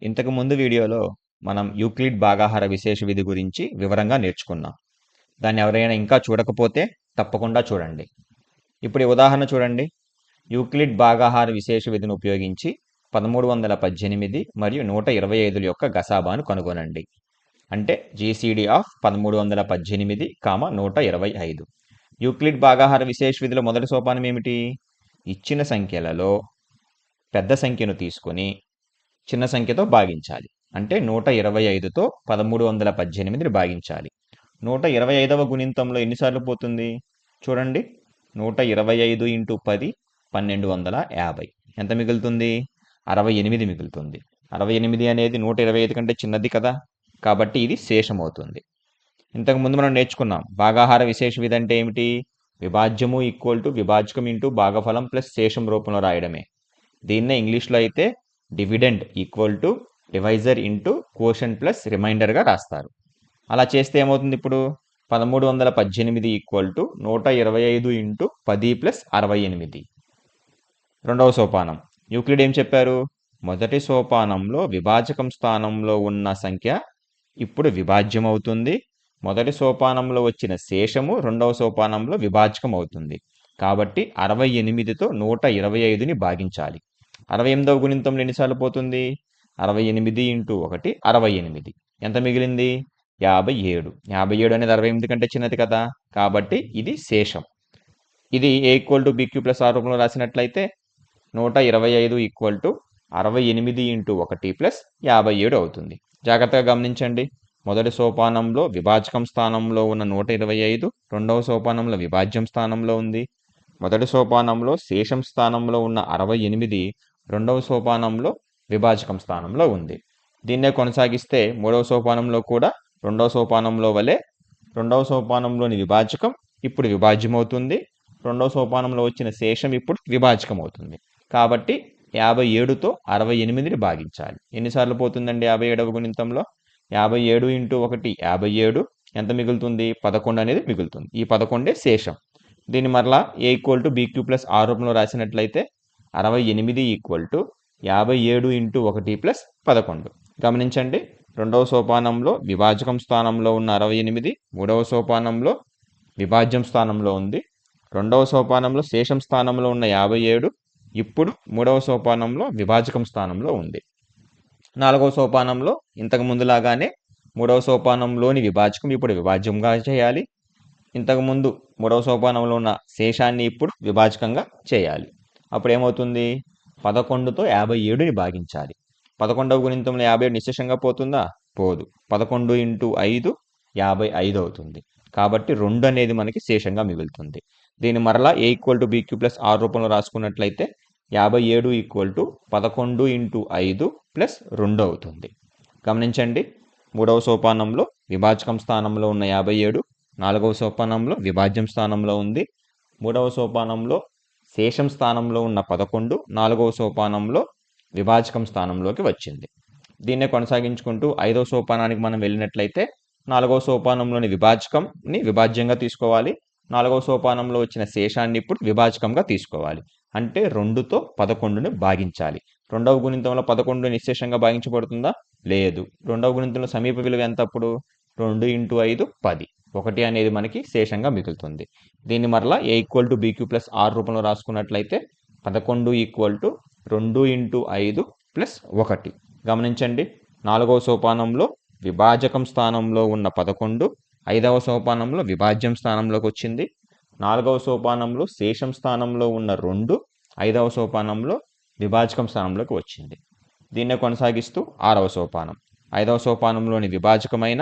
ఇంతకు ముందు వీడియోలో మనం యూక్లిడ్ భాగాహార విశేష విధి గురించి వివరంగా నేర్చుకున్నాం. దాన్ని ఎవరైనా ఇంకా చూడకపోతే తప్పకుండా చూడండి. ఇప్పుడు ఈ ఉదాహరణ చూడండి. యూక్లిడ్ భాగాహార విశేష విధిని ఉపయోగించి 1318 మరియు 125 యొక్క గసాబాను కనుగొనండి. అంటే జీసీడీ ఆఫ్ 1318, 125. యూక్లిడ్ భాగాహార విశేష విధిలో మొదటి సోపానం ఏమిటి? ఇచ్చిన సంఖ్యలలో పెద్ద సంఖ్యను తీసుకొని చిన్న సంఖ్యతో భాగించాలి. అంటే 125తో 1318ని భాగించాలి. 125వ గుణింతంలో ఎన్నిసార్లు పోతుంది చూడండి. 125 ఇంటూ 10 1250. ఎంత మిగులుతుంది? 68 మిగులుతుంది. 68 అనేది 125 కంటే చిన్నది కదా, కాబట్టి ఇది శేషం అవుతుంది. ఇంతకుముందు మనం నేర్చుకున్నాం భాగాహార విశేష విధి అంటే ఏమిటి? విభాజ్యము ఈక్వల్ టు విభాజకం ఇంటూ భాగఫలం ప్లస్ శేషం రూపంలో రాయడమే. దీన్నే ఇంగ్లీష్లో అయితే dividend equal to divisor into quotient plus రిమైండర్గా రాస్తారు. అలా చేస్తే ఏమవుతుంది? ఇప్పుడు 1318 ఈక్వల్ టు 125 ఇంటూ 10 ప్లస్ 68. రెండవ సోపానం యూక్లిడ్ ఏం చెప్పారు? మొదటి సోపానంలో విభాజకం స్థానంలో ఉన్న సంఖ్య ఇప్పుడు విభాజ్యం అవుతుంది. మొదటి సోపానంలో వచ్చిన శేషము రెండవ సోపానంలో విభాజకం అవుతుంది. కాబట్టి 68తో 125ని భాగించాలి. 68వ గుణింతంలో ఎన్నిసార్లు పోతుంది? 68 ఇంటూ 1 68. ఎంత మిగిలింది? 57. 57 అనేది 68 కంటే చిన్నది కదా, కాబట్టి ఇది శేషం. ఇది A equal to BQ plus R రూపంలో రాసినట్లయితే 125 ఈక్వల్ టు 68 ఇంటూ 1 ప్లస్ 57 అవుతుంది. జాగ్రత్తగా గమనించండి. మొదటి సోపానంలో విభాజకం స్థానంలో ఉన్న 125 రెండవ సోపానంలో విభాజ్యం స్థానంలో ఉంది. మొదటి సోపానంలో శేషం స్థానంలో ఉన్న 68 రెండవ సోపానంలో విభాజకం స్థానంలో ఉంది. దీన్నే కొనసాగిస్తే మూడవ సోపానంలో కూడా రెండవ సోపానంలో వలె రెండవ సోపానంలోని విభాజకం ఇప్పుడు విభాజ్యం అవుతుంది. రెండవ సోపానంలో వచ్చిన శేషం ఇప్పుడు విభాజకం అవుతుంది. కాబట్టి 57తో 68ని భాగించాలి. ఎన్నిసార్లు పోతుందండి 57వ గుణింతంలో? 57 ఇంటూ 1 57. ఎంత మిగులుతుంది? 11 అనేది మిగులుతుంది. ఈ 11 శేషం. దీన్ని మరలా A equal to BQ plus R రూపంలో రాసినట్లయితే 68 ఈక్వల్ టు 57 ఇంటూ 1 ప్లస్ 11. గమనించండి, రెండవ సోపానంలో విభాజకం స్థానంలో ఉన్న 68 మూడవ సోపానంలో విభాజ్యం స్థానంలో ఉంది. రెండవ సోపానంలో శేషం స్థానంలో ఉన్న 57 ఇప్పుడు మూడవ సోపానంలో విభాజకం స్థానంలో ఉంది. నాలుగవ సోపానంలో ఇంతకు ముందులాగానే మూడవ సోపానంలోని విభాజకం ఇప్పుడు విభాజ్యంగా చేయాలి. ఇంతకుముందు మూడవ సోపానంలో ఉన్న శేషాన్ని ఇప్పుడు విభాజకంగా చేయాలి. అప్పుడు ఏమవుతుంది? 11తో 57ని భాగించాలి. 11వ గుణింతంలో 57 నిశ్శేషంగా పోతుందా? పోదు. 11 ఇంటూ 5 55 అవుతుంది. కాబట్టి 2 అనేది మనకి శేషంగా మిగులుతుంది. దీన్ని మరలా A equal to BQ plus R రూపంలో రాసుకున్నట్లయితే 57 ఈక్వల్ టు 11 ఇంటూ 5 ప్లస్ 2 అవుతుంది. గమనించండి, మూడవ సోపానంలో విభాజకం స్థానంలో ఉన్న 57 నాలుగవ సోపానంలో విభాజ్యం స్థానంలో ఉంది. మూడవ సోపానంలో శేషం స్థానంలో ఉన్న 11 నాలుగవ సోపానంలో విభాజకం స్థానంలోకి వచ్చింది. దీన్నే కొనసాగించుకుంటూ ఐదవ సోపానానికి మనం వెళ్ళినట్లయితే నాలుగవ సోపానంలోని విభాజకంని విభాజ్యంగా తీసుకోవాలి. నాలుగవ సోపానంలో వచ్చిన శేషాన్ని ఇప్పుడు విభాజకంగా తీసుకోవాలి. అంటే 2తో 11ని భాగించాలి. రెండవ గుణింతంలో 11 నిశ్శేషంగా భాగించబడుతుందా? లేదు. రెండవ గుణింతంలో సమీప విలువ ఎంత అప్పుడు? 2 ఇంటూ 5 10. 1 అనేది మనకి శేషంగా మిగులుతుంది. దీన్ని మరలా A equal to BQ plus R రూపంలో రాసుకున్నట్లయితే 11 ఈక్వల్ టు 2 ఇంటూ 5 ప్లస్ 1. గమనించండి, నాలుగవ సోపానంలో విభాజకం స్థానంలో ఉన్న 11 ఐదవ సోపానంలో విభాజ్యం స్థానంలోకి వచ్చింది. నాలుగవ సోపానంలో శేషం స్థానంలో ఉన్న 2 ఐదవ సోపానంలో విభాజకం స్థానంలోకి వచ్చింది. దీన్నే కొనసాగిస్తూ ఆరవ సోపానం ఐదవ సోపానంలోని విభాజకమైన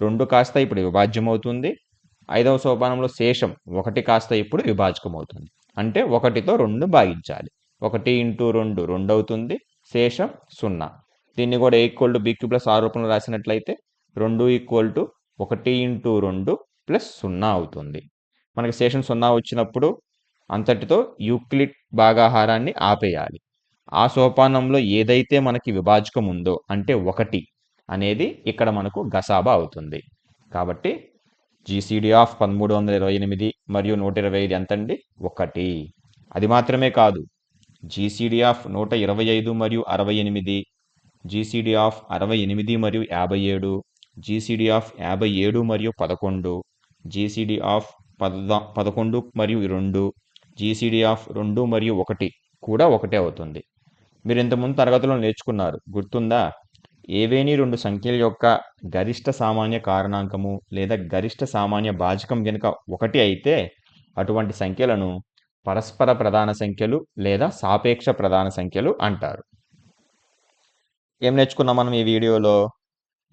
2 కాస్త ఇప్పుడు విభాజ్యం అవుతుంది. ఐదవ సోపానంలో శేషం 1 కాస్త ఇప్పుడు విభాజకం అవుతుంది. అంటే 1తో 2 భాగించాలి. 1 ఇంటూ 2 2 అవుతుంది. శేషం 0. దీన్ని కూడా equal to BQ plus R రూపంలో రాసినట్లయితే 2 ఈక్వల్ టు 1 ఇంటూ 2 ప్లస్ 0 అవుతుంది. మనకి శేషం 0 వచ్చినప్పుడు అంతటితో యూక్లిడ్ భాగాహారాన్ని ఆపేయాలి. ఆ సోపానంలో ఏదైతే మనకి విభాజకం ఉందో అంటే 1 అనేది ఇక్కడ మనకు గసాబా అవుతుంది. కాబట్టి జీసీడీ ఆఫ్ 1328 మరియు 125 ఎంతండి? 1. అది మాత్రమే కాదు, జీసీడీ ఆఫ్ 125 మరియు 68 జీసీడీ ఆఫ్ 68 మరియు 57, జీసీడీ ఆఫ్ 57 మరియు 11, జీసీడీ ఆఫ్ 11 మరియు 2, జీసీడీ ఆఫ్ 2 మరియు 1 కూడా ఒకటే అవుతుంది. మీరు ఇంతకుముందు తరగతిలో నేర్చుకున్నారు, గుర్తుందా? ఏవేని రెండు సంఖ్యల యొక్క గరిష్ట సామాన్య కారణాంకము లేదా గరిష్ట సామాన్య భాజకం గనుక 1 అయితే అటువంటి సంఖ్యలను పరస్పర ప్రధాన సంఖ్యలు లేదా సాపేక్ష ప్రధాన సంఖ్యలు అంటారు. ఏం నేర్చుకున్నాం మనం ఈ వీడియోలో?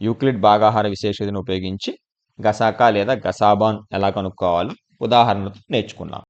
యూక్లిడ్ భాగాహార విశేష విధిని ఉపయోగించి గసాకా లేదా గసాబాన్ ఎలా కనుక్కోవాలో ఉదాహరణతో నేర్చుకున్నాం.